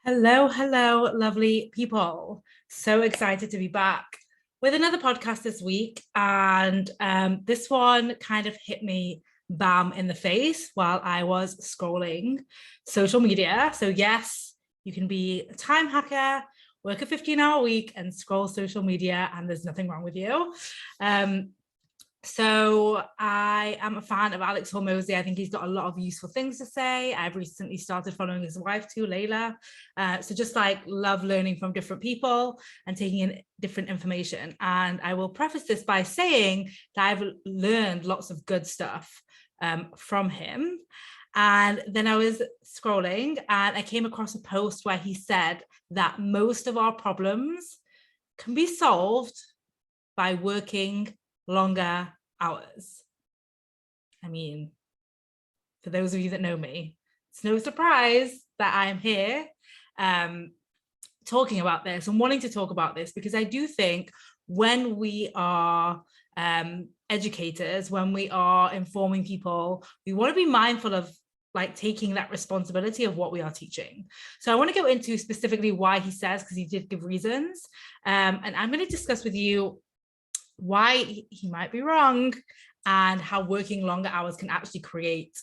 Hello, hello, lovely people. So excited to be back with another podcast this week. And this one kind of hit me bam in the face while I was scrolling social media. So, yes, you can be a time hacker, work a 15-hour week, and scroll social media, and there's nothing wrong with you. So I am a fan of Alex Hormozi. I think he's got a lot of useful things to say. I've recently started following his wife too, Layla. So just like love learning from different people and taking in different information. And I will preface this by saying that I've learned lots of good stuff from him. And then I was scrolling and I came across a post where he said that most of our problems can be solved by working longer hours. I mean, for those of you that know me, it's no surprise that I'm here talking about this and wanting to talk about this, because I do think when we are educators, when we are informing people, we want to be mindful of like taking that responsibility of what we are teaching. So I want to go into specifically why he says, because he did give reasons, and I'm going to discuss with you why he might be wrong and how working longer hours can actually create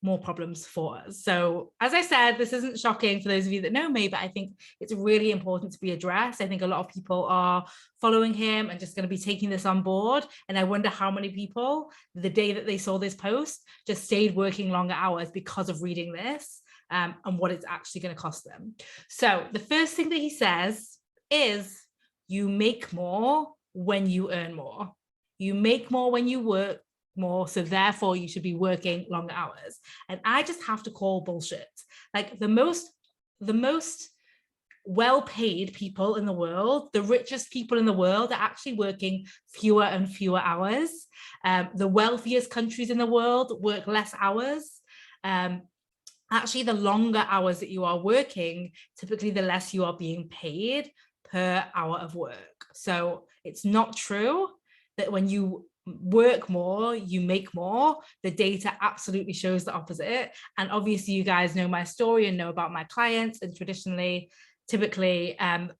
more problems for us. So as I said, this isn't shocking for those of you that know me, but I think it's really important to be addressed. I think a lot of people are following him and just going to be taking this on board. And I wonder how many people, the day that they saw this post, just stayed working longer hours because of reading this and what it's actually going to cost them. So the first thing that he says is you make more when you earn more. You make more when you work more, so therefore you should be working longer hours. And I just have to call bullshit. Like the most well-paid people in the world, the richest people in the world, are actually working fewer and fewer hours. The wealthiest countries in the world work less hours. Actually, the longer hours that you are working, typically the less you are being paid per hour of work. So it's not true that when you work more, you make more. The data absolutely shows the opposite. And obviously you guys know my story and know about my clients. And typically,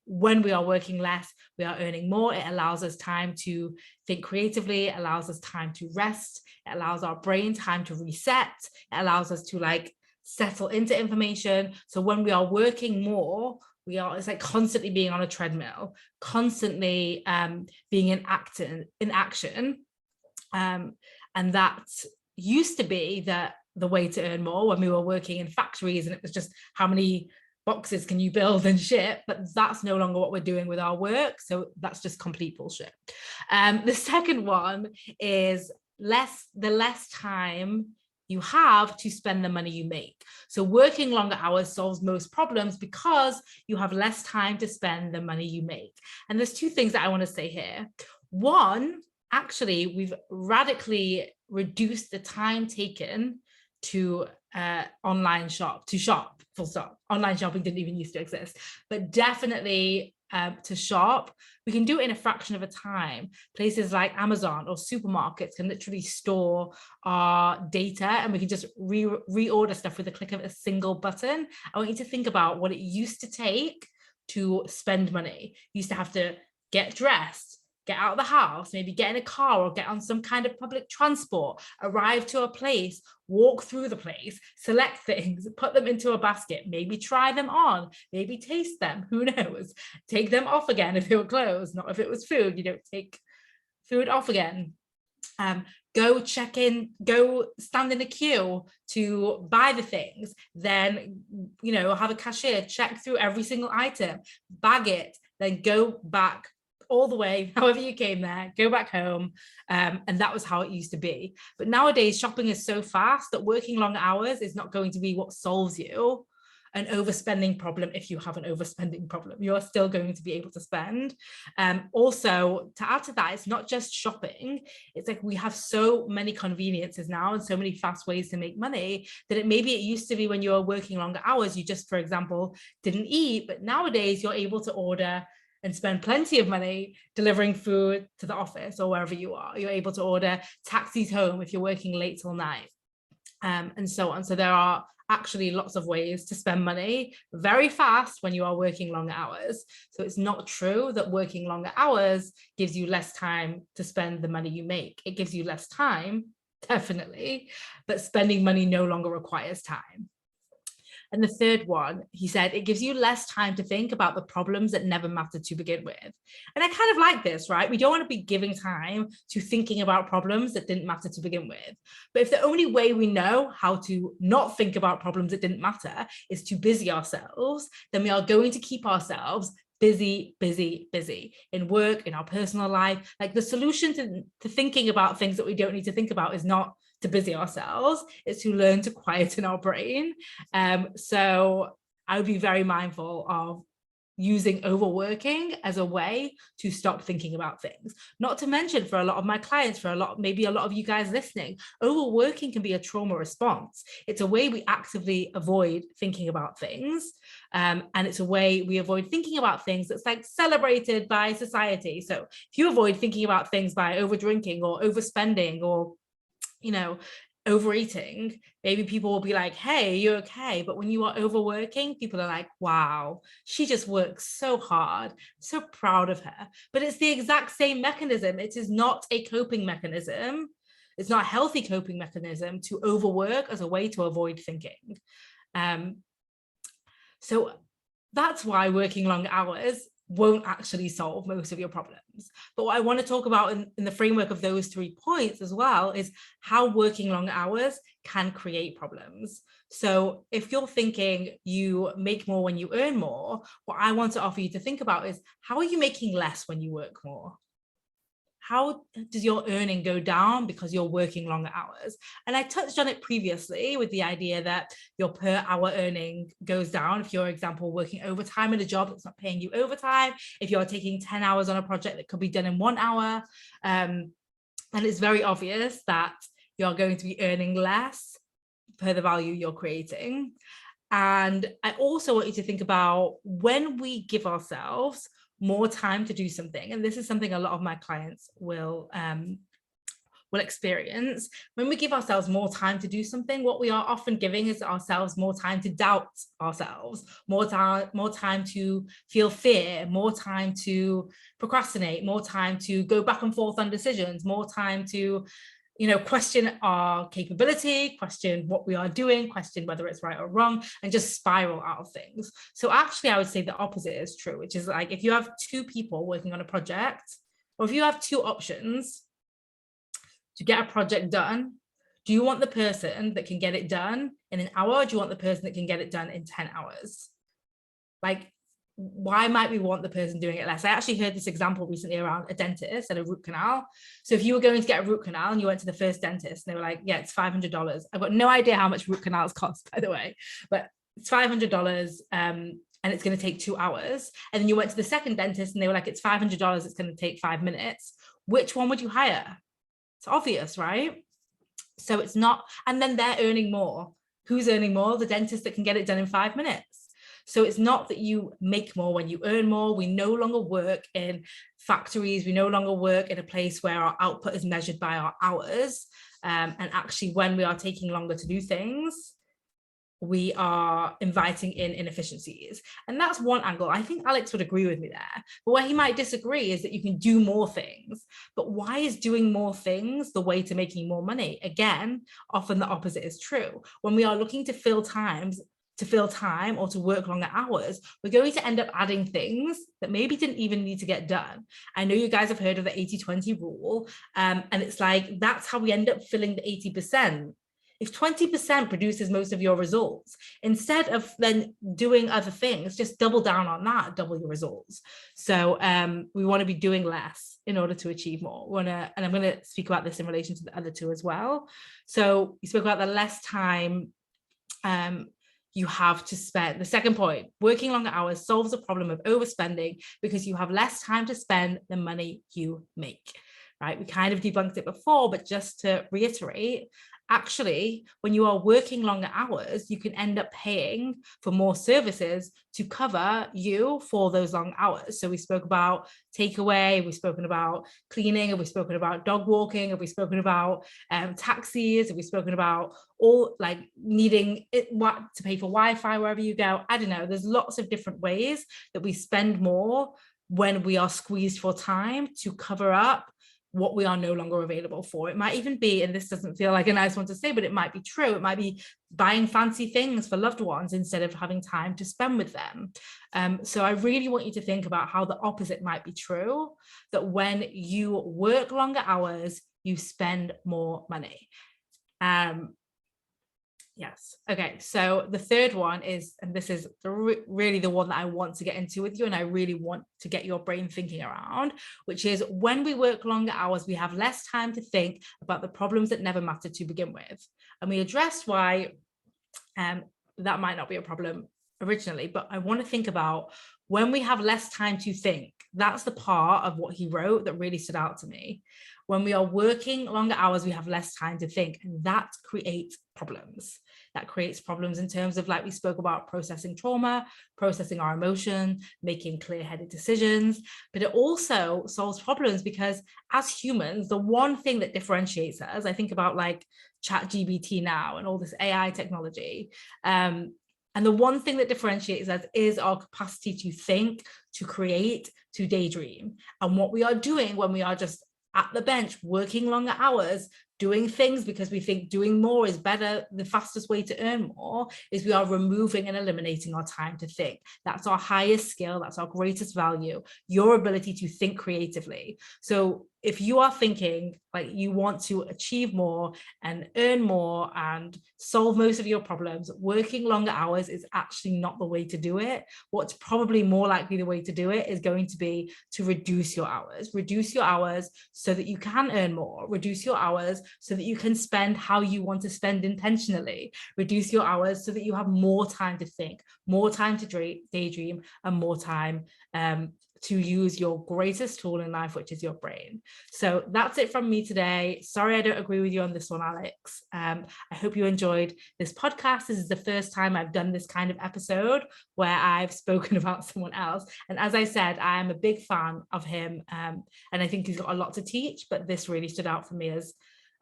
when we are working less, we are earning more. It allows us time to think creatively. It allows us time to rest. It allows our brain time to reset. It allows us to like settle into information. So when we are working more, it's like constantly being on a treadmill, constantly being in action. And that used to be the way to earn more when we were working in factories, and it was just how many boxes can you build and ship, but that's no longer what we're doing with our work. So that's just complete bullshit. The second one is the less time you have to spend the money you make. So working longer hours solves most problems because you have less time to spend the money you make. And there's two things that I want to say here. One, actually, we've radically reduced the time taken to shop, full stop. Online shopping didn't even used to exist, but definitely to shop, we can do it in a fraction of a time. Places like Amazon or supermarkets can literally store our data, and we can just reorder stuff with a click of a single button. I want you to think about what it used to take to spend money. You used to have to get dressed, get out of the house, maybe get in a car or get on some kind of public transport, arrive to a place, walk through the place, select things, put them into a basket, maybe try them on, maybe taste them, who knows, take them off again if they were clothes, not if it was food. You don't take food off again. Go check in, go stand in a queue to buy the things, then, have a cashier check through every single item, bag it, then go back all the way, however you came there, go back home. And that was how it used to be. But nowadays, shopping is so fast that working long hours is not going to be what solves you an overspending problem. If you have an overspending problem, you're still going to be able to spend. Also, to add to that, it's not just shopping. It's like we have so many conveniences now and so many fast ways to make money that maybe it used to be when you were working longer hours, you just, for example, didn't eat. But nowadays, you're able to order and spend plenty of money delivering food to the office or wherever you are. You're able to order taxis home if you're working late till night, and so on. So there are actually lots of ways to spend money very fast when you are working longer hours. So it's not true that working longer hours gives you less time to spend the money you make. It gives you less time, definitely, but spending money no longer requires time. And the third one, he said, it gives you less time to think about the problems that never mattered to begin with. And I kind of like this, right? We don't want to be giving time to thinking about problems that didn't matter to begin with. But if the only way we know how to not think about problems that didn't matter is to busy ourselves, then we are going to keep ourselves busy, busy, busy in work, in our personal life. Like the solution to thinking about things that we don't need to think about is not to busy ourselves, it's to learn to quieten our brain. So I would be very mindful of using overworking as a way to stop thinking about things. Not to mention, for a lot of my clients, maybe a lot of you guys listening, overworking can be a trauma response. It's a way we actively avoid thinking about things. And it's a way we avoid thinking about things that's like celebrated by society. So if you avoid thinking about things by over drinking or overspending or overeating, maybe people will be like, hey, you're okay. But when you are overworking, people are like, wow, she just works so hard, so proud of her. But it's the exact same mechanism. It is not a coping mechanism. It's not a healthy coping mechanism to overwork as a way to avoid thinking. So that's why working long hours won't actually solve most of your problems. But what I want to talk about in the framework of those 3 points as well is how working long hours can create problems. So if you're thinking you make more when you earn more, what I want to offer you to think about is, how are you making less when you work more? How does your earning go down because you're working longer hours? And I touched on it previously with the idea that your per hour earning goes down if you're, for example, working overtime in a job that's not paying you overtime, if you're taking 10 hours on a project that could be done in 1 hour. And it's very obvious that you're going to be earning less per the value you're creating. And I also want you to think about when we give ourselves more time to do something, and this is something a lot of my clients will experience. When we give ourselves more time to do something, what we are often giving is ourselves more time to doubt ourselves, more time to feel fear, more time to procrastinate, more time to go back and forth on decisions, more time to question our capability, question what we are doing, question whether it's right or wrong, and just spiral out of things. So actually, I would say the opposite is true, which is like, if you have 2 people working on a project, or if you have 2 options to get a project done, do you want the person that can get it done in an hour, or do you want the person that can get it done in 10 hours? Like, why might we want the person doing it less? I actually heard this example recently around a dentist and a root canal. So if you were going to get a root canal and you went to the first dentist and they were like, yeah, it's $500. I've got no idea how much root canals cost, by the way, but it's $500 and it's going to take 2 hours. And then you went to the second dentist and they were like, it's $500, it's going to take 5 minutes. Which one would you hire? It's obvious, right? So it's not, and then they're earning more. Who's earning more? The dentist that can get it done in 5 minutes. So it's not that you make more when you earn more. We no longer work in factories. We no longer work in a place where our output is measured by our hours. And actually, when we are taking longer to do things, we are inviting in inefficiencies. And that's one angle. I think Alex would agree with me there. But where he might disagree is that you can do more things. But why is doing more things the way to making more money? Again, often the opposite is true. When we are looking to fill time or to work longer hours, we're going to end up adding things that maybe didn't even need to get done. I know you guys have heard of the 80-20 rule, and it's like, that's how we end up filling the 80%. If 20% produces most of your results, instead of then doing other things, just double down on that, double your results. So we want to be doing less in order to achieve more. And I'm going to speak about this in relation to the other 2 as well. So you spoke about the less time you have to spend. The second point, working longer hours solves the problem of overspending because you have less time to spend the money you make, right? We kind of debunked it before, but just to reiterate, actually, when you are working longer hours, you can end up paying for more services to cover you for those long hours. So we spoke about takeaway, we've spoken about cleaning, and we've spoken about dog walking, and we've spoken about taxis, and we've spoken about all like needing it, what to pay for Wi-Fi wherever you go. I don't know. There's lots of different ways that we spend more when we are squeezed for time to cover up what we are no longer available for. It might even be, and this doesn't feel like a nice one to say, but it might be true. It might be buying fancy things for loved ones instead of having time to spend with them. So I really want you to think about how the opposite might be true, that when you work longer hours, you spend more money. Yes. Okay. So the third one is, and this is really the one that I want to get into with you, and I really want to get your brain thinking around, which is when we work longer hours, we have less time to think about the problems that never mattered to begin with. And we addressed why that might not be a problem originally, but I want to think about when we have less time to think. That's the part of what he wrote that really stood out to me. When we are working longer hours, we have less time to think, and that creates problems. That creates problems in terms of, like we spoke about, processing trauma, processing our emotion, making clear-headed decisions, but it also solves problems because as humans, the one thing that differentiates us, I think about like ChatGPT now and all this AI technology, and the one thing that differentiates us is our capacity to think, to create, to daydream. And what we are doing when we are just at the bench, working longer hours, doing things because we think doing more is better, the fastest way to earn more, is we are removing and eliminating our time to think. That's our highest skill. That's our greatest value, your ability to think creatively. So if you are thinking like you want to achieve more and earn more and solve most of your problems, working longer hours is actually not the way to do it. What's probably more likely the way to do it is going to be to reduce your hours so that you can earn more, reduce your hours so that you can spend how you want to spend intentionally, reduce your hours so that you have more time to think, more time to daydream, and more time to use your greatest tool in life, which is your brain. So that's it from me today. Sorry, I don't agree with you on this one, Alex. I hope you enjoyed this podcast. This is the first time I've done this kind of episode where I've spoken about someone else. And as I said, I am a big fan of him. And I think he's got a lot to teach, but this really stood out for me as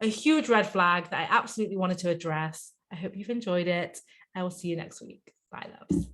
a huge red flag that I absolutely wanted to address. I hope you've enjoyed it. I will see you next week. Bye, loves.